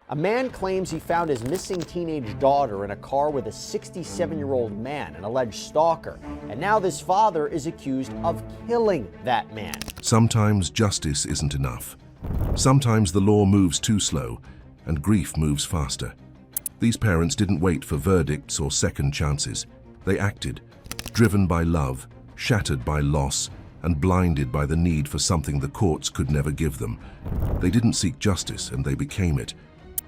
A man claims he found his missing teenage daughter in a car with a 67-year-old man, an alleged stalker. And now this father is accused of killing that man. Sometimes justice isn't enough. Sometimes the law moves too slow and grief moves faster. These parents didn't wait for verdicts or second chances. They acted, driven by love, shattered by loss, and blinded by the need for something the courts could never give them. They didn't seek justice, and they became it.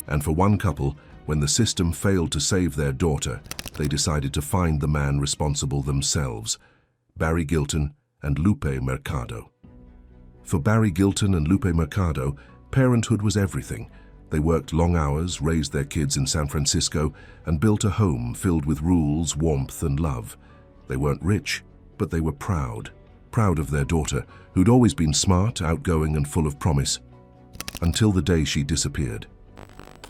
And for one couple, when the system failed to save their daughter, they decided to find the man responsible themselves, Barry Gilton and Lupe Mercado. For Barry Gilton and Lupe Mercado, parenthood was everything. They worked long hours, raised their kids in San Francisco, and built a home filled with rules, warmth, and love. They weren't rich, but they were proud of their daughter, who'd always been smart, outgoing, and full of promise, until the day she disappeared.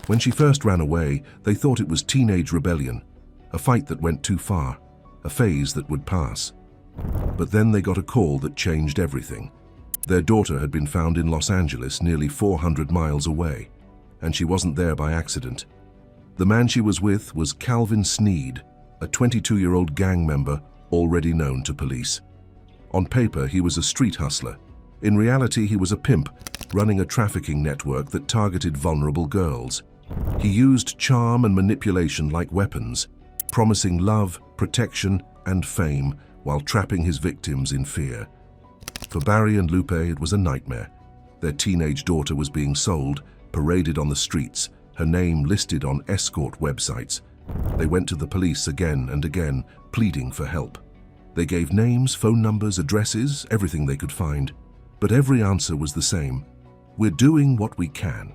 When she first ran away, they thought it was teenage rebellion, a fight that went too far, a phase that would pass. But then they got a call that changed everything. Their daughter had been found in Los Angeles, nearly 400 miles away, and she wasn't there by accident. The man she was with was Calvin Sneed, a 22-year-old gang member already known to police. On paper, he was a street hustler. In reality, he was a pimp, running a trafficking network that targeted vulnerable girls. He used charm and manipulation like weapons, promising love, protection, and fame while trapping his victims in fear. For Barry and Lupe, it was a nightmare. Their teenage daughter was being sold, paraded on the streets, her name listed on escort websites. They went to the police again and again, pleading for help. They gave names, phone numbers, addresses, everything they could find. But every answer was the same: we're doing what we can.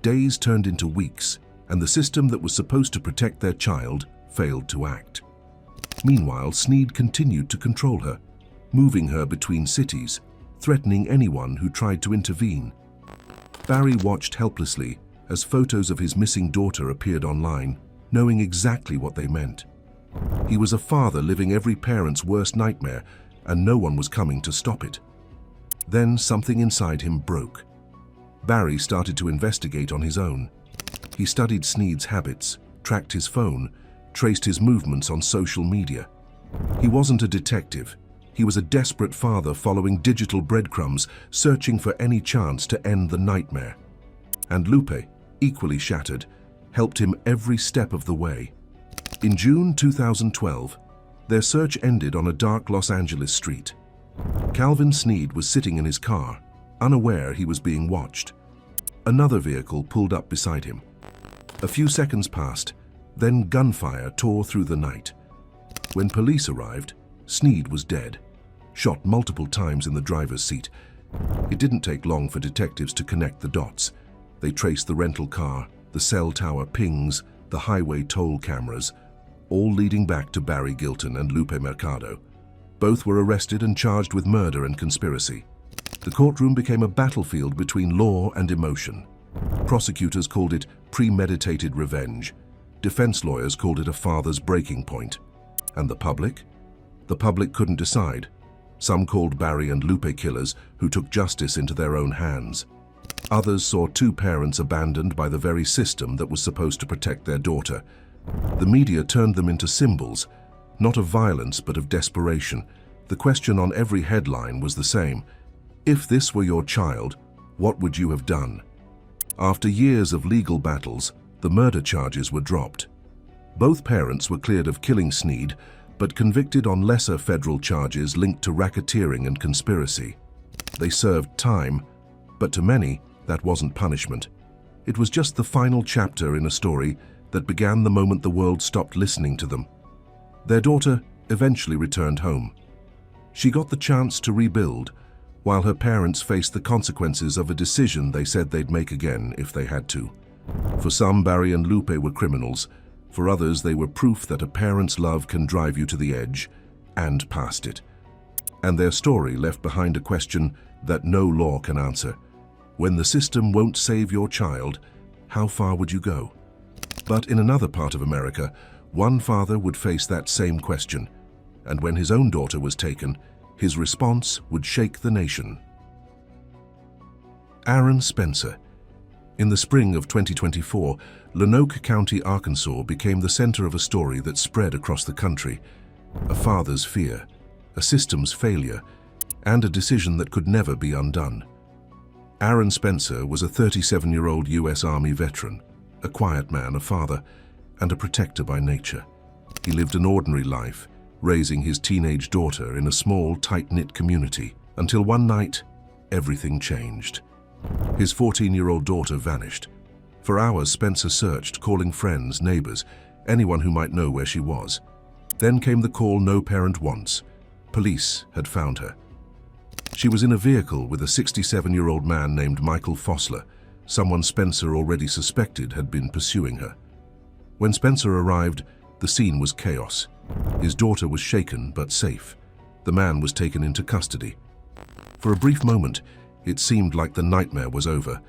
Days turned into weeks, and the system that was supposed to protect their child failed to act. Meanwhile, Sneed continued to control her, moving her between cities, threatening anyone who tried to intervene. Barry watched helplessly as photos of his missing daughter appeared online, knowing exactly what they meant. He was a father living every parent's worst nightmare, and no one was coming to stop it. Then something inside him broke. Barry started to investigate on his own. He studied Sneed's habits, tracked his phone, traced his movements on social media. He wasn't a detective. He was a desperate father following digital breadcrumbs, searching for any chance to end the nightmare. And Lupe, equally shattered, helped him every step of the way. In June 2012, their search ended on a dark Los Angeles street. Calvin Sneed was sitting in his car, unaware he was being watched. Another vehicle pulled up beside him. A few seconds passed, then gunfire tore through the night. When police arrived, Sneed was dead, shot multiple times in the driver's seat. It didn't take long for detectives to connect the dots. They traced the rental car, the cell tower pings, the highway toll cameras, all leading back to Barry Gilton and Lupe Mercado. Both were arrested and charged with murder and conspiracy. The courtroom became a battlefield between law and emotion. Prosecutors called it premeditated revenge. Defense lawyers called it a father's breaking point. And the public? The public couldn't decide. Some called Barry and Lupe killers who took justice into their own hands. Others saw two parents abandoned by the very system that was supposed to protect their daughter. The media turned them into symbols, not of violence but of desperation. The question on every headline was the same: if this were your child, what would you have done? After years of legal battles, the murder charges were dropped. Both parents were cleared of killing Sneed, but convicted on lesser federal charges linked to racketeering and conspiracy. They served time, but to many, that wasn't punishment. It was just the final chapter in a story that began the moment the world stopped listening to them. Their daughter eventually returned home. She got the chance to rebuild, while her parents faced the consequences of a decision they said they'd make again if they had to. For some, Barry and Lupe were criminals. For others, they were proof that a parent's love can drive you to the edge, and past it. And their story left behind a question that no law can answer. When the system won't save your child, how far would you go? But in another part of America, one father would face that same question, and when his own daughter was taken, his response would shake the nation. Aaron Spencer. In the spring of 2024, Lonoke County, Arkansas became the center of a story that spread across the country. A father's fear, a system's failure, and a decision that could never be undone. Aaron Spencer was a 37-year-old U.S. Army veteran, a quiet man, a father, and a protector by nature. He lived an ordinary life, raising his teenage daughter in a small, tight-knit community, until one night, everything changed. His 14-year-old daughter vanished. For hours, Spencer searched, calling friends, neighbors, anyone who might know where she was. Then came the call no parent wants. Police had found her. She was in a vehicle with a 67-year-old man named Michael Fossler, someone Spencer already suspected had been pursuing her. When Spencer arrived, the scene was chaos. His daughter was shaken but safe. The man was taken into custody. For a brief moment, it seemed like the nightmare was over,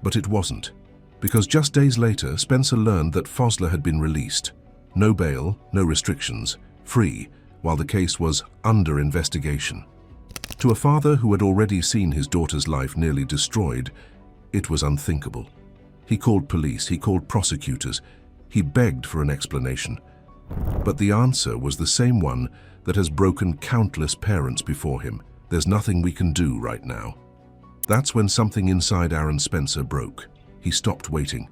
but it wasn't, because just days later, Spencer learned that Fossler had been released. No bail, no restrictions, free, while the case was under investigation. To a father who had already seen his daughter's life nearly destroyed, it was unthinkable. He called police, he called prosecutors, he begged for an explanation. But the answer was the same one that has broken countless parents before him. There's nothing we can do right now. That's when something inside Aaron Spencer broke. He stopped waiting.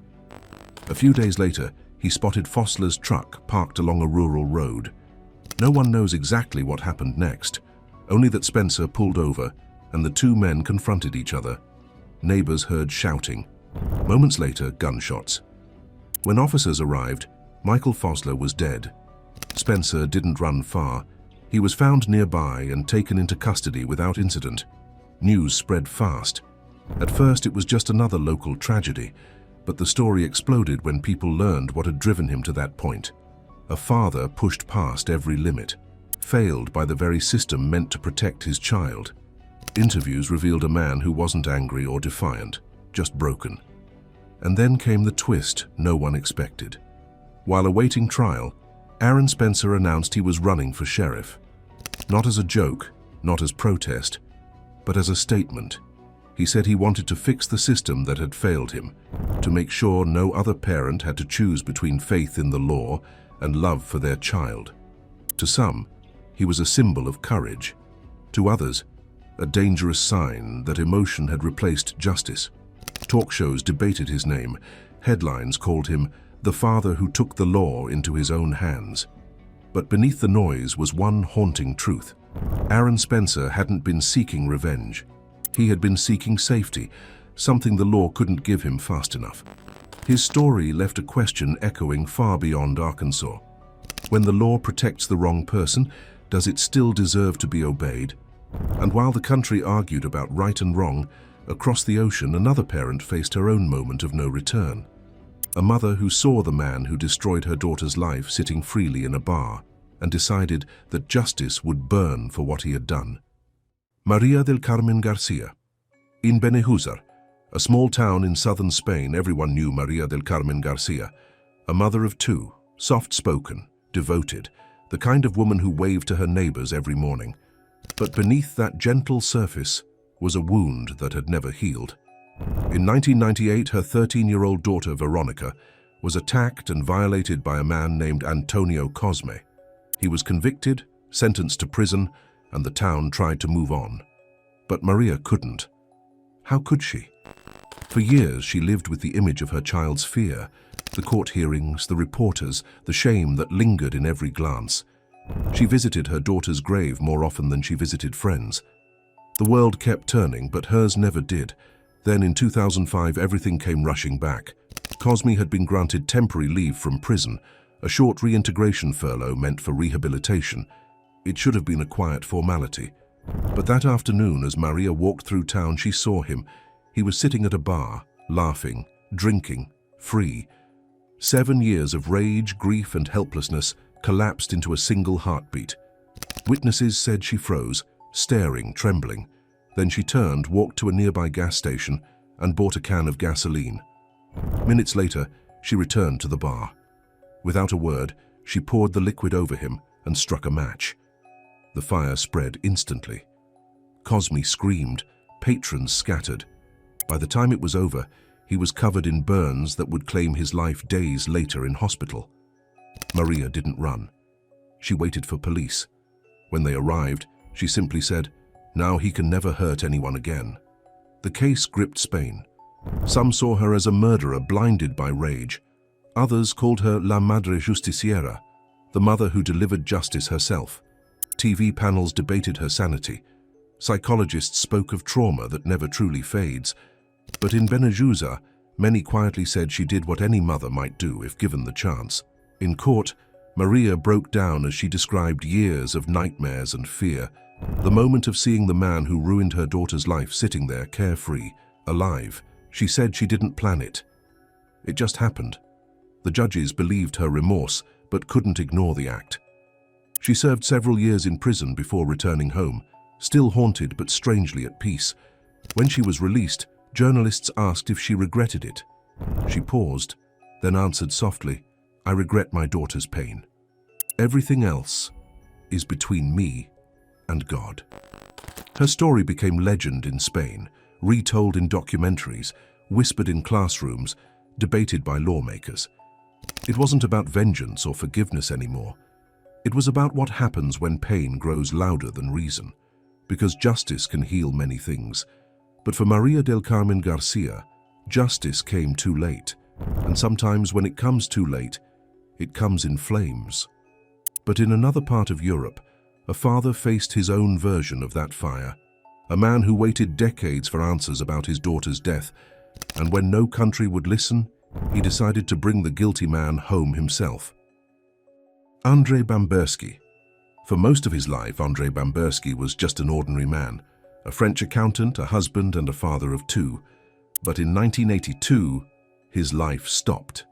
A few days later, he spotted Fossler's truck parked along a rural road. No one knows exactly what happened next, only that Spencer pulled over and the two men confronted each other. Neighbors heard shouting. Moments later, gunshots. When officers arrived, Michael Fossler was dead. Spencer didn't run far. He was found nearby and taken into custody without incident. News spread fast. At first, it was just another local tragedy, but the story exploded when people learned what had driven him to that point. A father pushed past every limit, failed by the very system meant to protect his child. Interviews revealed a man who wasn't angry or defiant, just broken. And then came the twist no one expected. While awaiting trial, Aaron Spencer announced he was running for sheriff. Not as a joke, not as protest, but as a statement. He said he wanted to fix the system that had failed him, to make sure no other parent had to choose between faith in the law and love for their child. To some, he was a symbol of courage. To others, a dangerous sign that emotion had replaced justice. Talk shows debated his name. Headlines called him the father who took the law into his own hands. But beneath the noise was one haunting truth. Aaron Spencer hadn't been seeking revenge. He had been seeking safety, something the law couldn't give him fast enough. His story left a question echoing far beyond Arkansas. When the law protects the wrong person, does it still deserve to be obeyed? And while the country argued about right and wrong, across the ocean another parent faced her own moment of no return. A mother who saw the man who destroyed her daughter's life sitting freely in a bar and decided that justice would burn for what he had done. Maria del Carmen Garcia. In Benejúzar, a small town in southern Spain, everyone knew Maria del Carmen Garcia, a mother of two, soft-spoken, devoted, the kind of woman who waved to her neighbors every morning. But beneath that gentle surface was a wound that had never healed. In 1998, her 13-year-old daughter, Veronica, was attacked and violated by a man named Antonio Cosme. He was convicted, sentenced to prison, and the town tried to move on. But Maria couldn't. How could she? For years, she lived with the image of her child's fear, the court hearings, the reporters, the shame that lingered in every glance. She visited her daughter's grave more often than she visited friends. The world kept turning, but hers never did. Then in 2005, everything came rushing back. Cosme had been granted temporary leave from prison, a short reintegration furlough meant for rehabilitation. It should have been a quiet formality. But that afternoon, as Maria walked through town, she saw him. He was sitting at a bar, laughing, drinking, free. 7 years of rage, grief, and helplessness collapsed into a single heartbeat. Witnesses said she froze, staring, trembling. Then she turned, walked to a nearby gas station, and bought a can of gasoline. Minutes later, she returned to the bar. Without a word, she poured the liquid over him and struck a match. The fire spread instantly. Cosme screamed, patrons scattered. By the time it was over, He was covered in burns that would claim his life days later in hospital. Maria didn't run. She waited for police. When they arrived, she simply said, "Now he can never hurt anyone again." The case gripped Spain. Some saw her as a murderer blinded by rage. Others called her La Madre Justiciera, the mother who delivered justice herself. TV panels debated her sanity. Psychologists spoke of trauma that never truly fades. But in Benejúzar, many quietly said she did what any mother might do if given the chance. In court, Maria broke down as she described years of nightmares and fear. The moment of seeing the man who ruined her daughter's life sitting there carefree, alive. She said she didn't plan it. It just happened. The judges believed her remorse, but couldn't ignore the act. She served several years in prison before returning home, still haunted but strangely at peace. When she was released, journalists asked if she regretted it. She paused, then answered softly, "I regret my daughter's pain. Everything else is between me and God." Her story became legend in Spain, retold in documentaries, whispered in classrooms, debated by lawmakers. It wasn't about vengeance or forgiveness anymore. It was about what happens when pain grows louder than reason, because justice can heal many things. But for Maria del Carmen Garcia, justice came too late, and sometimes when it comes too late, it comes in flames. But in another part of Europe, a father faced his own version of that fire, a man who waited decades for answers about his daughter's death, and when no country would listen, he decided to bring the guilty man home himself. Andrzej Bamberski. For most of his life, Andrzej Bamberski was just an ordinary man, a French accountant, a husband and a father of two. But in 1982, his life stopped.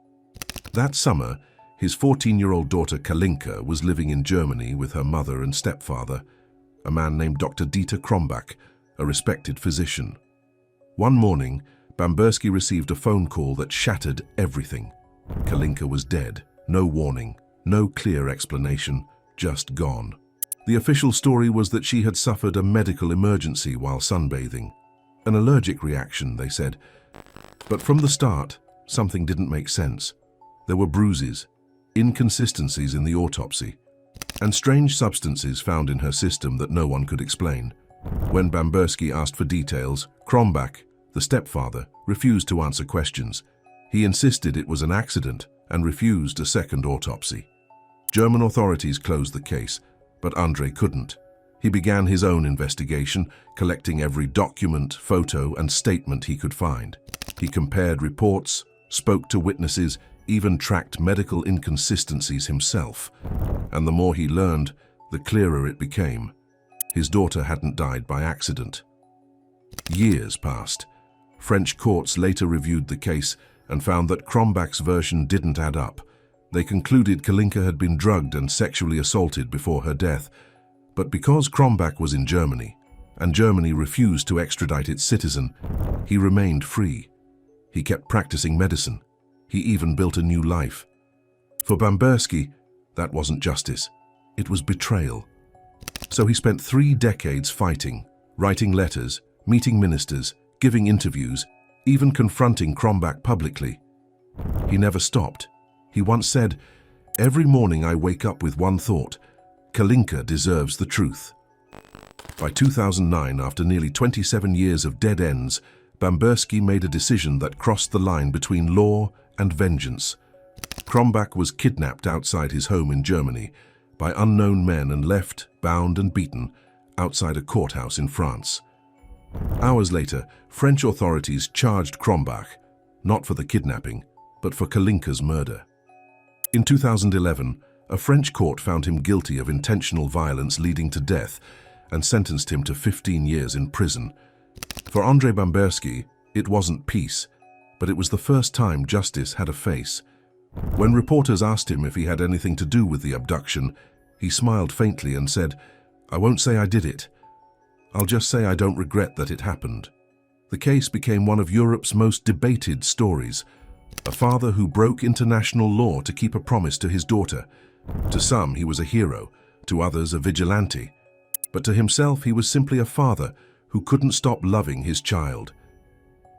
That summer, his 14-year-old daughter Kalinka was living in Germany with her mother and stepfather, a man named Dr. Dieter Krombach, a respected physician. One morning, Bamberski received a phone call that shattered everything. Kalinka was dead, no warning, no clear explanation, just gone. The official story was that she had suffered a medical emergency while sunbathing. An allergic reaction, they said. But from the start, something didn't make sense. There were bruises, inconsistencies in the autopsy, and strange substances found in her system that no one could explain. When Bamberski asked for details, Krombach, the stepfather, refused to answer questions. He insisted it was an accident and refused a second autopsy. German authorities closed the case, but Andrzej couldn't. He began his own investigation, collecting every document, photo, and statement he could find. He compared reports, spoke to witnesses, even tracked medical inconsistencies himself. And the more he learned, the clearer it became. His daughter hadn't died by accident. Years passed. French courts later reviewed the case and found that Krombach's version didn't add up. They concluded Kalinka had been drugged and sexually assaulted before her death. But because Krombach was in Germany, and Germany refused to extradite its citizen, he remained free. He kept practicing medicine. He even built a new life. For Bamberski, that wasn't justice. It was betrayal. So he spent 3 decades fighting, writing letters, meeting ministers, giving interviews, even confronting Krombach publicly. He never stopped. He once said, "Every morning I wake up with one thought: Kalinka deserves the truth." By 2009, after nearly 27 years of dead ends, Bamberski made a decision that crossed the line between law and vengeance. Krombach was kidnapped outside his home in Germany by unknown men and left, bound and beaten, outside a courthouse in France. Hours later, French authorities charged Krombach, not for the kidnapping, but for Kalinka's murder. In 2011, a French court found him guilty of intentional violence leading to death and sentenced him to 15 years in prison. For Andrzej Bamberski, it wasn't peace, but it was the first time justice had a face. When reporters asked him if he had anything to do with the abduction, he smiled faintly and said, "I won't say I did it. I'll just say I don't regret that it happened." The case became one of Europe's most debated stories. A father who broke international law to keep a promise to his daughter. To some, he was a hero, to others, a vigilante. But to himself, he was simply a father who couldn't stop loving his child.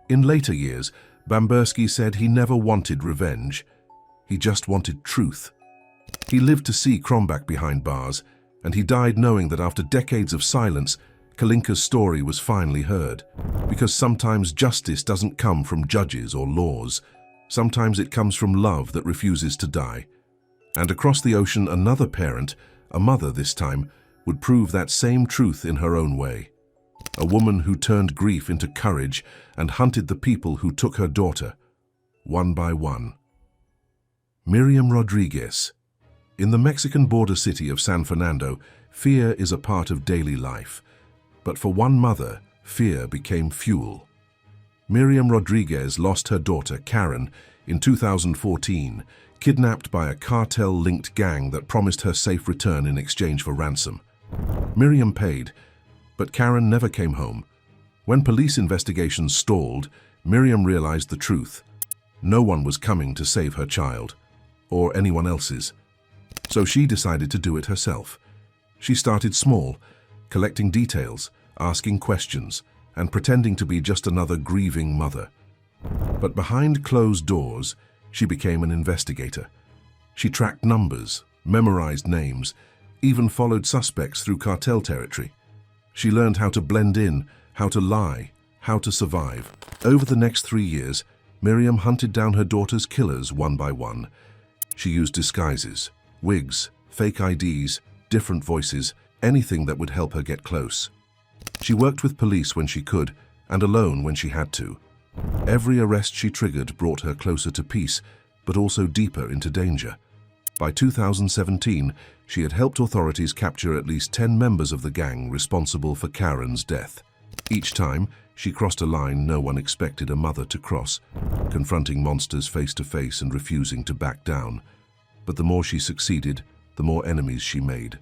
In later years, Bambursky said he never wanted revenge. He just wanted truth. He lived to see Krombach behind bars, and he died knowing that after decades of silence, Kalinka's story was finally heard. Because sometimes justice doesn't come from judges or laws. Sometimes it comes from love that refuses to die. And across the ocean, another parent, a mother this time, would prove that same truth in her own way. A woman who turned grief into courage and hunted the people who took her daughter, one by one. Miriam Rodriguez. In the Mexican border city of San Fernando, fear is a part of daily life. But for one mother, fear became fuel. Miriam Rodriguez lost her daughter, Karen, in 2014, kidnapped by a cartel-linked gang that promised her safe return in exchange for ransom. Miriam paid, but Karen never came home. When police investigations stalled, Miriam realized the truth. No one was coming to save her child, or anyone else's. So she decided to do it herself. She started small, collecting details, asking questions, and pretending to be just another grieving mother. But behind closed doors, she became an investigator. She tracked numbers, memorized names, even followed suspects through cartel territory. She learned how to blend in, how to lie, how to survive. Over the next 3 years, Miriam hunted down her daughter's killers one by one. She used disguises, wigs, fake IDs, different voices, anything that would help her get close. She worked with police when she could, and alone when she had to. Every arrest she triggered brought her closer to peace, but also deeper into danger. By 2017, she had helped authorities capture at least 10 members of the gang responsible for Karen's death. Each time, she crossed a line no one expected a mother to cross, confronting monsters face to face and refusing to back down. But the more she succeeded, the more enemies she made.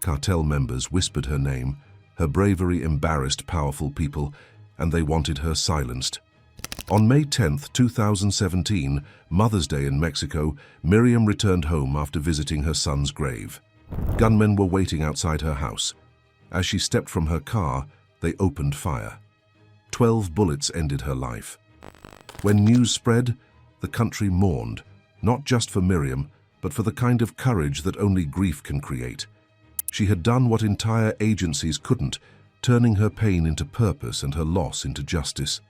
Cartel members whispered her name. Her bravery embarrassed powerful people, and they wanted her silenced. On May 10, 2017, Mother's Day in Mexico, Miriam returned home after visiting her son's grave. Gunmen were waiting outside her house. As she stepped from her car, they opened fire. 12 bullets ended her life. When news spread, the country mourned, not just for Miriam, but for the kind of courage that only grief can create. She had done what entire agencies couldn't, turning her pain into purpose and her loss into justice.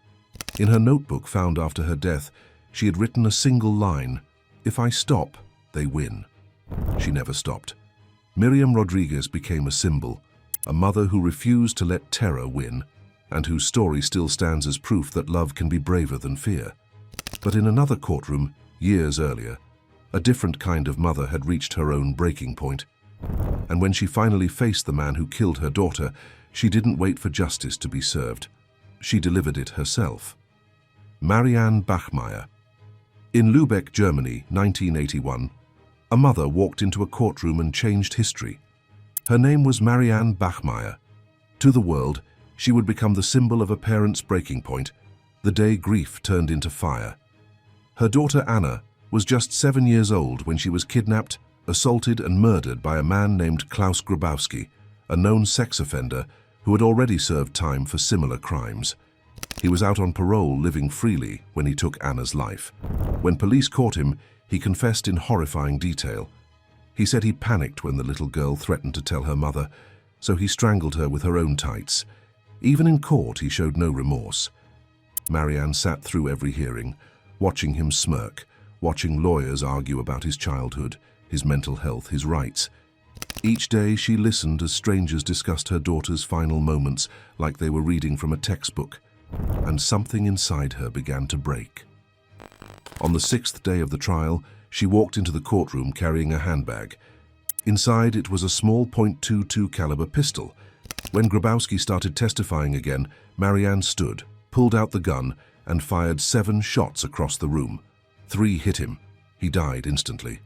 In her notebook found after her death, she had written a single line, "If I stop, they win." She never stopped. Miriam Rodriguez became a symbol, a mother who refused to let terror win, and whose story still stands as proof that love can be braver than fear. But in another courtroom, years earlier, a different kind of mother had reached her own breaking point. And when she finally faced the man who killed her daughter, she didn't wait for justice to be served. She delivered it herself. Marianne Bachmeier. In Lübeck, Germany, 1981, a mother walked into a courtroom and changed history. Her name was Marianne Bachmeier. To the world, she would become the symbol of a parent's breaking point, the day grief turned into fire. Her daughter Anna was just 7 years old when she was kidnapped, assaulted and murdered by a man named Klaus Grabowski, a known sex offender who had already served time for similar crimes. He was out on parole living freely when he took Anna's life. When police caught him, he confessed in horrifying detail. He said he panicked when the little girl threatened to tell her mother, so he strangled her with her own tights. Even in court, he showed no remorse. Marianne sat through every hearing, watching him smirk, watching lawyers argue about his childhood, his mental health, his rights. Each day she listened as strangers discussed her daughter's final moments like they were reading from a textbook, and something inside her began to break. On the 6th day of the trial, she walked into the courtroom carrying a handbag. Inside it was a small .22 caliber pistol. When Grabowski started testifying again, Marianne stood, pulled out the gun, and fired 7 shots across the room. 3 hit him. He died instantly.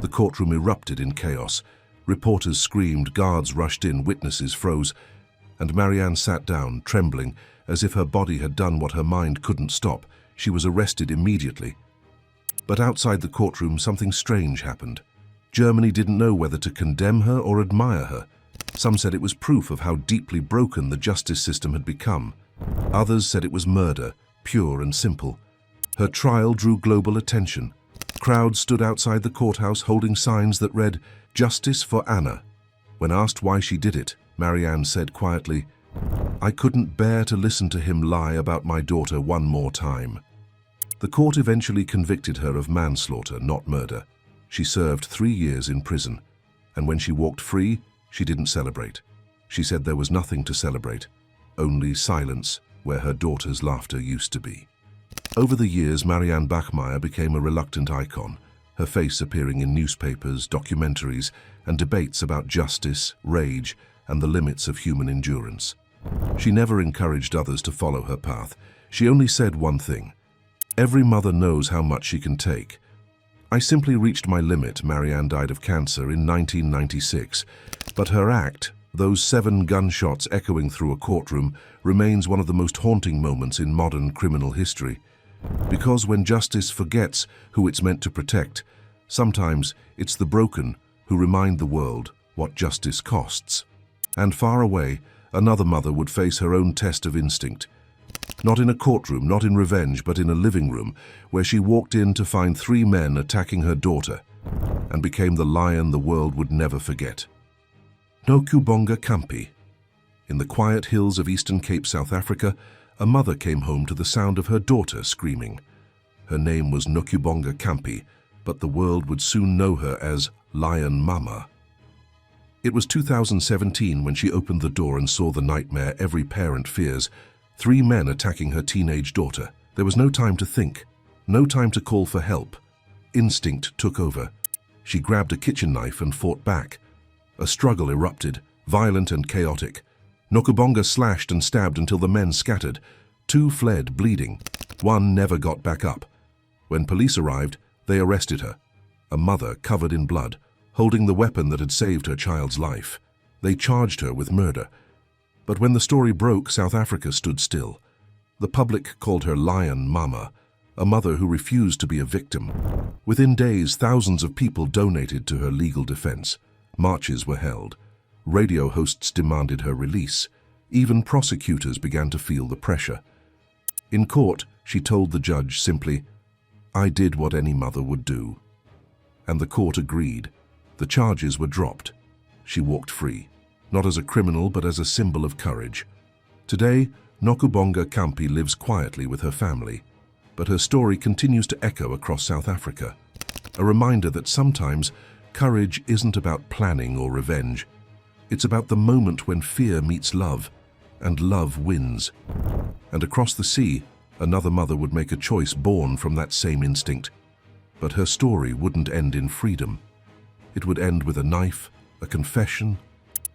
The courtroom erupted in chaos. Reporters screamed, guards rushed in, witnesses froze, and Marianne sat down, trembling, as if her body had done what her mind couldn't stop. She was arrested immediately. But outside the courtroom, something strange happened. Germany didn't know whether to condemn her or admire her. Some said it was proof of how deeply broken the justice system had become. Others said it was murder, pure and simple. Her trial drew global attention. Crowds stood outside the courthouse holding signs that read, "Justice for Anna." When asked why she did it, Marianne said quietly, "I couldn't bear to listen to him lie about my daughter one more time." The court eventually convicted her of manslaughter, not murder. She served 3 years in prison, and when she walked free, she didn't celebrate. She said there was nothing to celebrate, only silence where her daughter's laughter used to be. Over the years, Marianne Bachmeier became a reluctant icon, her face appearing in newspapers, documentaries, and debates about justice, rage, and the limits of human endurance. She never encouraged others to follow her path. She only said one thing: "Every mother knows how much she can take." "I simply reached my limit." Marianne died of cancer in 1996, but her act, those 7 gunshots echoing through a courtroom, remains one of the most haunting moments in modern criminal history. Because when justice forgets who it's meant to protect, sometimes it's the broken who remind the world what justice costs. And far away, another mother would face her own test of instinct. Not in a courtroom, not in revenge, but in a living room, where she walked in to find 3 men attacking her daughter, and became the lion the world would never forget. Nokubonga Kampi. In the quiet hills of Eastern Cape, South Africa, a mother came home to the sound of her daughter screaming. Her name was Nokubonga Kampi, but the world would soon know her as Lion Mama. It was 2017 when she opened the door and saw the nightmare every parent fears: 3 men attacking her teenage daughter. There was no time to think, no time to call for help. Instinct took over. She grabbed a kitchen knife and fought back. A struggle erupted, violent and chaotic. Nokubonga slashed and stabbed until the men scattered. 2 fled, bleeding. 1 never got back up. When police arrived, they arrested her, a mother covered in blood, holding the weapon that had saved her child's life. They charged her with murder. But when the story broke, South Africa stood still. The public called her Lion Mama, a mother who refused to be a victim. Within days, thousands of people donated to her legal defense. Marches were held. Radio hosts demanded her release. Even prosecutors began to feel the pressure. In court, she told the judge simply, "I did what any mother would do." And the court agreed. The charges were dropped. She walked free, not as a criminal but as a symbol of courage. Today, Nokubonga Kampi lives quietly with her family, but her story continues to echo across South Africa. A reminder that sometimes courage isn't about planning or revenge. It's about the moment when fear meets love, and love wins. And across the sea, another mother would make a choice born from that same instinct. But her story wouldn't end in freedom. It would end with a knife, a confession,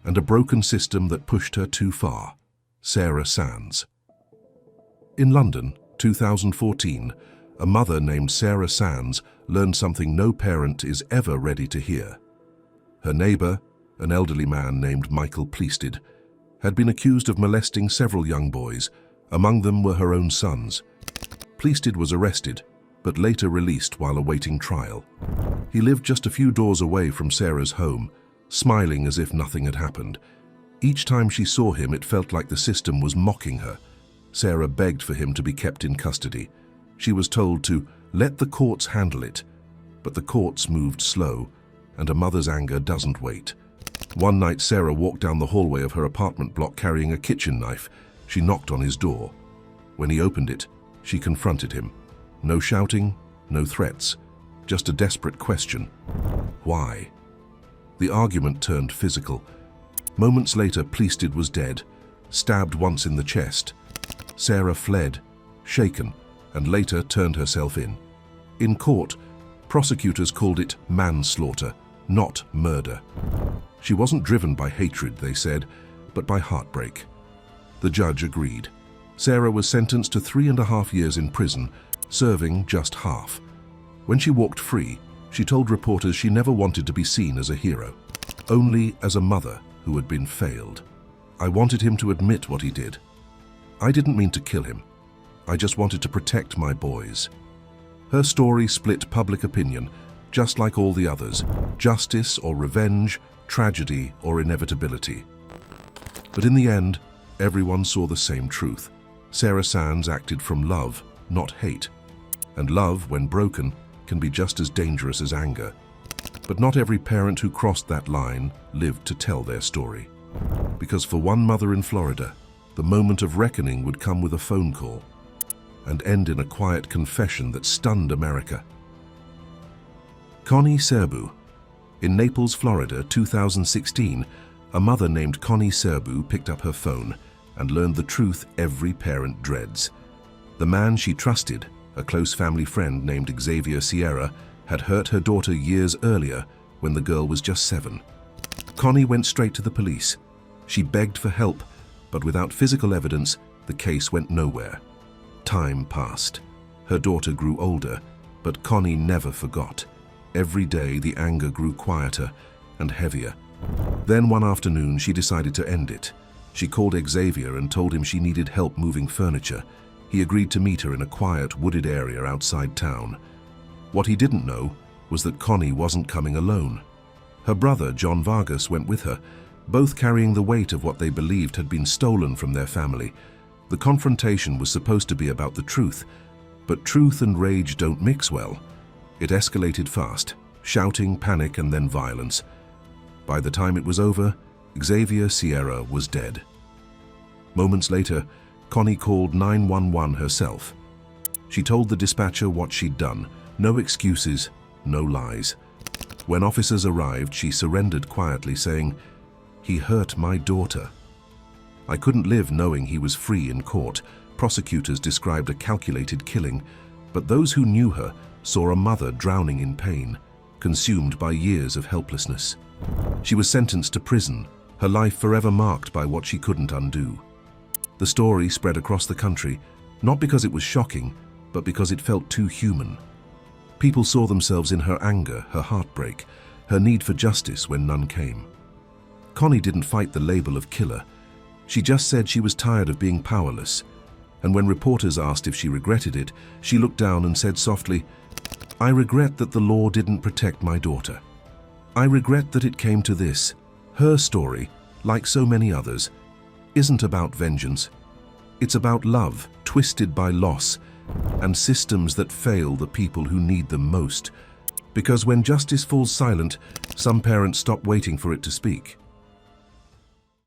and a broken system that pushed her too far. Sarah Sands. In London, 2014, a mother named Sarah Sands learned something no parent is ever ready to hear. Her neighbor, an elderly man named Michael Pleasted, had been accused of molesting several young boys. Among them were her own sons. Pleasted was arrested, but later released while awaiting trial. He lived just a few doors away from Sarah's home, smiling as if nothing had happened. Each time she saw him, it felt like the system was mocking her. Sarah begged for him to be kept in custody. She was told to let the courts handle it, but the courts moved slow, and a mother's anger doesn't wait. One night, Sarah walked down the hallway of her apartment block carrying a kitchen knife. She knocked on his door. When he opened it, she confronted him. No shouting, no threats, just a desperate question. Why? The argument turned physical. Moments later, Pleasted was dead, stabbed once in the chest. Sarah fled, shaken, and later turned herself in. In court, prosecutors called it manslaughter, not murder. She wasn't driven by hatred, they said, but by heartbreak. The judge agreed. Sarah was sentenced to 3.5 years in prison, serving just half. When she walked free, she told reporters she never wanted to be seen as a hero, only as a mother who had been failed. "I wanted him to admit what he did. I didn't mean to kill him. I just wanted to protect my boys." Her story split public opinion, just like all the others: justice or revenge, tragedy or inevitability. But in the end, everyone saw the same truth. Sarah Sands acted from love, not hate. And love, when broken, can be just as dangerous as anger. But not every parent who crossed that line lived to tell their story. Because for one mother in Florida, the moment of reckoning would come with a phone call and end in a quiet confession that stunned America. Connie Serbu. In Naples, Florida, 2016, a mother named Connie Serbu picked up her phone and learned the truth every parent dreads. The man she trusted, a close family friend named Xavier Sierra, had hurt her daughter years earlier when the girl was just 7. Connie went straight to the police. She begged for help, but without physical evidence, the case went nowhere. Time passed. Her daughter grew older, but Connie never forgot. Every day the anger grew quieter and heavier. Then one afternoon she decided to end it. She called Xavier and told him she needed help moving furniture. He agreed to meet her in a quiet, wooded area outside town. What he didn't know was that Connie wasn't coming alone. Her brother, John Vargas, went with her, both carrying the weight of what they believed had been stolen from their family. The confrontation was supposed to be about the truth, but truth and rage don't mix well. It escalated fast, shouting, panic, and then violence. By the time it was over, Xavier Sierra was dead. Moments later, Connie called 911 herself. She told the dispatcher what she'd done. No excuses, no lies. When officers arrived, she surrendered quietly, saying, "He hurt my daughter. I couldn't live knowing he was free in court." Prosecutors described a calculated killing, but those who knew her saw a mother drowning in pain, consumed by years of helplessness. She was sentenced to prison, her life forever marked by what she couldn't undo. The story spread across the country, not because it was shocking, but because it felt too human. People saw themselves in her anger, her heartbreak, her need for justice when none came. Connie didn't fight the label of killer. She just said she was tired of being powerless. And when reporters asked if she regretted it, she looked down and said softly, "I regret that the law didn't protect my daughter. I regret that it came to this." Her story, like so many others, isn't about vengeance. It's about love, twisted by loss, and systems that fail the people who need them most. Because when justice falls silent, some parents stop waiting for it to speak.